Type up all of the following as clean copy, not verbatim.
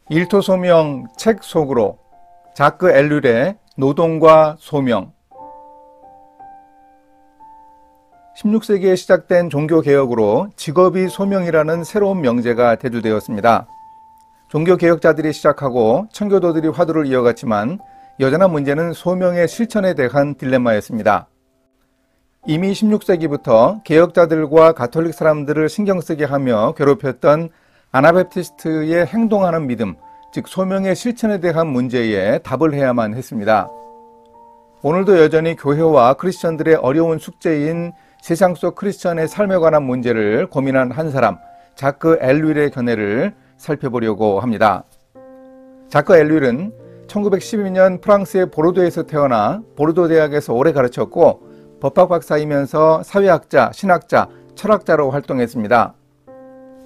일토소명 책 속으로 자크 엘률의 노동과 소명. 16세기에 시작된 종교개혁으로 직업이 소명이라는 새로운 명제가 대두되었습니다. 종교개혁자들이 시작하고 청교도들이 화두를 이어갔지만 여전한 문제는 소명의 실천에 대한 딜레마였습니다. 이미 16세기부터 개혁자들과 가톨릭 사람들을 신경쓰게 하며 괴롭혔던 아나베프티스트의 행동하는 믿음, 즉 소명의 실천에 대한 문제에 답을 해야만 했습니다. 오늘도 여전히 교회와 크리스천들의 어려운 숙제인 세상 속 크리스천의 삶에 관한 문제를 고민한 한 사람, 자크 엘률의 견해를 살펴보려고 합니다. 자크 엘률은 1912년 프랑스의 보르도에서 태어나 보르도 대학에서 오래 가르쳤고 법학 박사이면서 사회학자, 신학자, 철학자로 활동했습니다.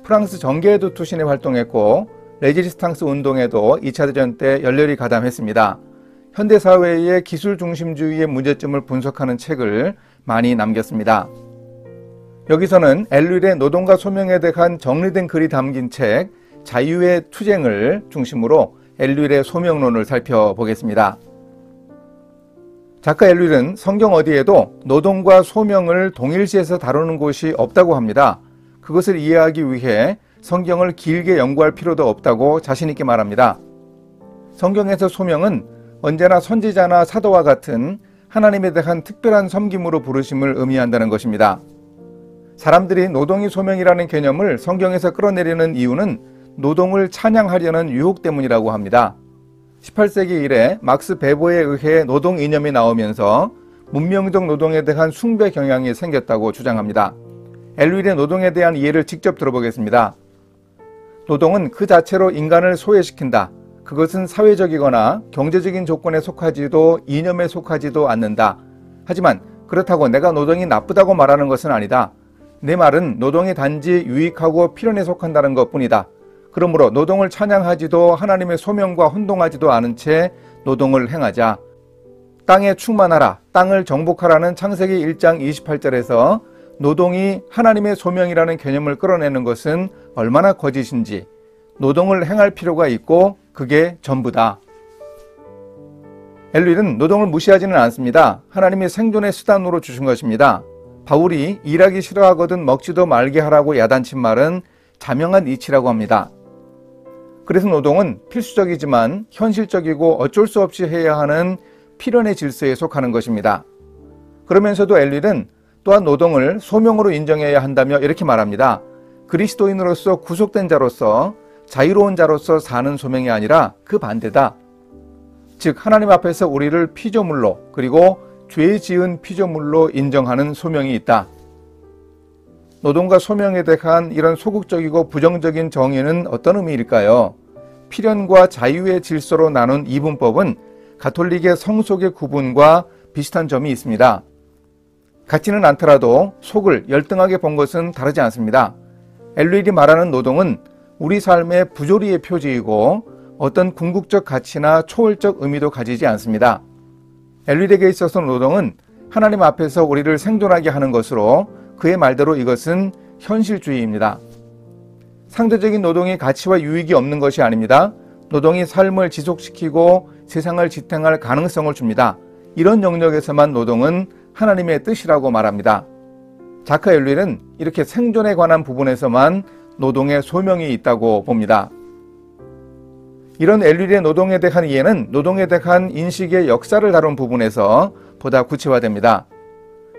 프랑스 정계에도 투신해 활동했고 레지스탕스 운동에도 2차 대전 때 열렬히 가담했습니다. 현대사회의 기술 중심주의의 문제점을 분석하는 책을 많이 남겼습니다. 여기서는 엘률의 노동과 소명에 대한 정리된 글이 담긴 책 자유의 투쟁을 중심으로 엘률의 소명론을 살펴보겠습니다. 작가 엘률은 성경 어디에도 노동과 소명을 동일시해서 다루는 곳이 없다고 합니다. 그것을 이해하기 위해 성경을 길게 연구할 필요도 없다고 자신있게 말합니다. 성경에서 소명은 언제나 선지자나 사도와 같은 하나님에 대한 특별한 섬김으로 부르심을 의미한다는 것입니다. 사람들이 노동이 소명이라는 개념을 성경에서 끌어내리는 이유는 노동을 찬양하려는 유혹 때문이라고 합니다. 18세기 이래 막스 베버에 의해 노동 이념이 나오면서 문명적 노동에 대한 숭배 경향이 생겼다고 주장합니다. 엘률의 노동에 대한 이해를 직접 들어보겠습니다. 노동은 그 자체로 인간을 소외시킨다. 그것은 사회적이거나 경제적인 조건에 속하지도 이념에 속하지도 않는다. 하지만 그렇다고 내가 노동이 나쁘다고 말하는 것은 아니다. 내 말은 노동이 단지 유익하고 필연에 속한다는 것뿐이다. 그러므로 노동을 찬양하지도 하나님의 소명과 혼동하지도 않은 채 노동을 행하자. 땅에 충만하라, 땅을 정복하라는 창세기 1장 28절에서 노동이 하나님의 소명이라는 개념을 끌어내는 것은 얼마나 거짓인지, 노동을 행할 필요가 있고 그게 전부다. 엘률은 노동을 무시하지는 않습니다. 하나님이 생존의 수단으로 주신 것입니다. 바울이 일하기 싫어하거든 먹지도 말게 하라고 야단친 말은 자명한 이치라고 합니다. 그래서 노동은 필수적이지만 현실적이고 어쩔 수 없이 해야 하는 필연의 질서에 속하는 것입니다. 그러면서도 엘률은 또한 노동을 소명으로 인정해야 한다며 이렇게 말합니다. 그리스도인으로서 구속된 자로서 자유로운 자로서 사는 소명이 아니라 그 반대다. 즉 하나님 앞에서 우리를 피조물로 그리고 죄 지은 피조물로 인정하는 소명이 있다. 노동과 소명에 대한 이런 소극적이고 부정적인 정의는 어떤 의미일까요? 필연과 자유의 질서로 나눈 이분법은 가톨릭의 성속의 구분과 비슷한 점이 있습니다. 같지는 않더라도 속을 열등하게 본 것은 다르지 않습니다. 엘룰이 말하는 노동은 우리 삶의 부조리의 표지이고 어떤 궁극적 가치나 초월적 의미도 가지지 않습니다. 엘룰에게 있어서 노동은 하나님 앞에서 우리를 생존하게 하는 것으로 그의 말대로 이것은 현실주의입니다. 상대적인 노동이 가치와 유익이 없는 것이 아닙니다. 노동이 삶을 지속시키고 세상을 지탱할 가능성을 줍니다. 이런 영역에서만 노동은 하나님의 뜻이라고 말합니다. 자크 엘률은 이렇게 생존에 관한 부분에서만 노동의 소명이 있다고 봅니다. 이런 엘률의 노동에 대한 이해는 노동에 대한 인식의 역사를 다룬 부분에서 보다 구체화됩니다.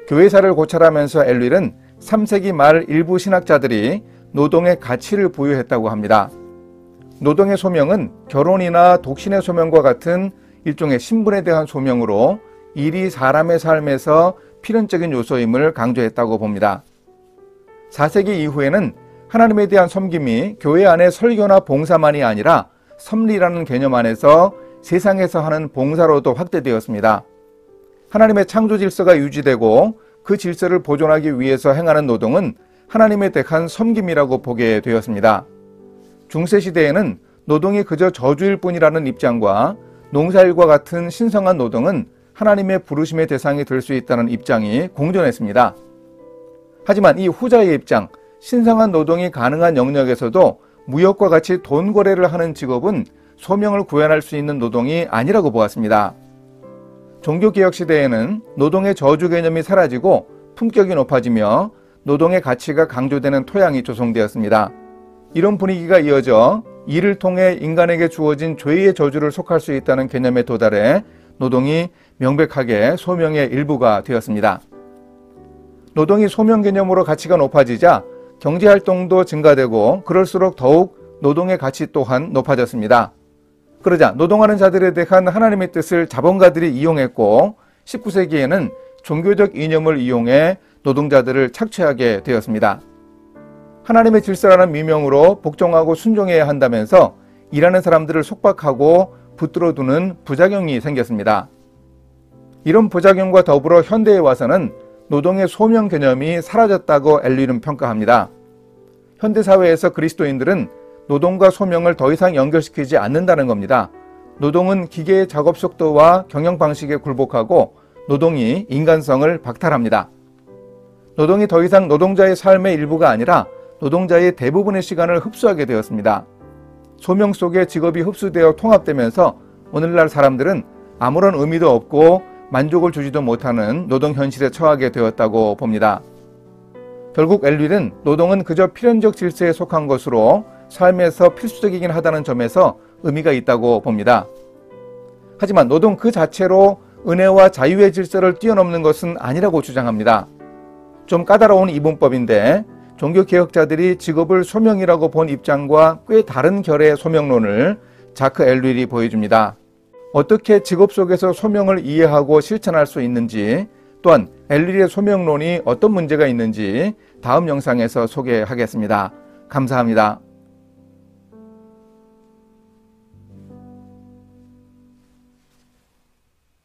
교회사를 고찰하면서 엘률은 3세기 말 일부 신학자들이 노동의 가치를 부여했다고 합니다. 노동의 소명은 결혼이나 독신의 소명과 같은 일종의 신분에 대한 소명으로 일이 사람의 삶에서 필연적인 요소임을 강조했다고 봅니다. 4세기 이후에는 하나님에 대한 섬김이 교회 안의 설교나 봉사만이 아니라 섭리라는 개념 안에서 세상에서 하는 봉사로도 확대되었습니다. 하나님의 창조 질서가 유지되고 그 질서를 보존하기 위해서 행하는 노동은 하나님에 대한 섬김이라고 보게 되었습니다. 중세시대에는 노동이 그저 저주일 뿐이라는 입장과 농사일과 같은 신성한 노동은 하나님의 부르심의 대상이 될 수 있다는 입장이 공존했습니다. 하지만 이 후자의 입장, 신성한 노동이 가능한 영역에서도 무역과 같이 돈 거래를 하는 직업은 소명을 구현할 수 있는 노동이 아니라고 보았습니다. 종교개혁 시대에는 노동의 저주 개념이 사라지고 품격이 높아지며 노동의 가치가 강조되는 토양이 조성되었습니다. 이런 분위기가 이어져 일을 통해 인간에게 주어진 죄의 저주를 속할 수 있다는 개념에 도달해 노동이 명백하게 소명의 일부가 되었습니다. 노동이 소명 개념으로 가치가 높아지자 경제활동도 증가되고 그럴수록 더욱 노동의 가치 또한 높아졌습니다. 그러자 노동하는 자들에 대한 하나님의 뜻을 자본가들이 이용했고 19세기에는 종교적 이념을 이용해 노동자들을 착취하게 되었습니다. 하나님의 질서라는 미명으로 복종하고 순종해야 한다면서 일하는 사람들을 속박하고 붙들어두는 부작용이 생겼습니다. 이런 부작용과 더불어 현대에 와서는 노동의 소명 개념이 사라졌다고 엘리는 평가합니다. 현대사회에서 그리스도인들은 노동과 소명을 더 이상 연결시키지 않는다는 겁니다. 노동은 기계의 작업 속도와 경영 방식에 굴복하고 노동이 인간성을 박탈합니다. 노동이 더 이상 노동자의 삶의 일부가 아니라 노동자의 대부분의 시간을 흡수하게 되었습니다. 소명 속에 직업이 흡수되어 통합되면서 오늘날 사람들은 아무런 의미도 없고 만족을 주지도 못하는 노동 현실에 처하게 되었다고 봅니다. 결국 엘릴은 노동은 그저 필연적 질서에 속한 것으로 삶에서 필수적이긴 하다는 점에서 의미가 있다고 봅니다. 하지만 노동 그 자체로 은혜와 자유의 질서를 뛰어넘는 것은 아니라고 주장합니다. 좀 까다로운 이분법인데 종교개혁자들이 직업을 소명이라고 본 입장과 꽤 다른 결의 소명론을 자크 엘릴이 보여줍니다. 어떻게 직업 속에서 소명을 이해하고 실천할 수 있는지, 또한 엘릴의 소명론이 어떤 문제가 있는지 다음 영상에서 소개하겠습니다. 감사합니다.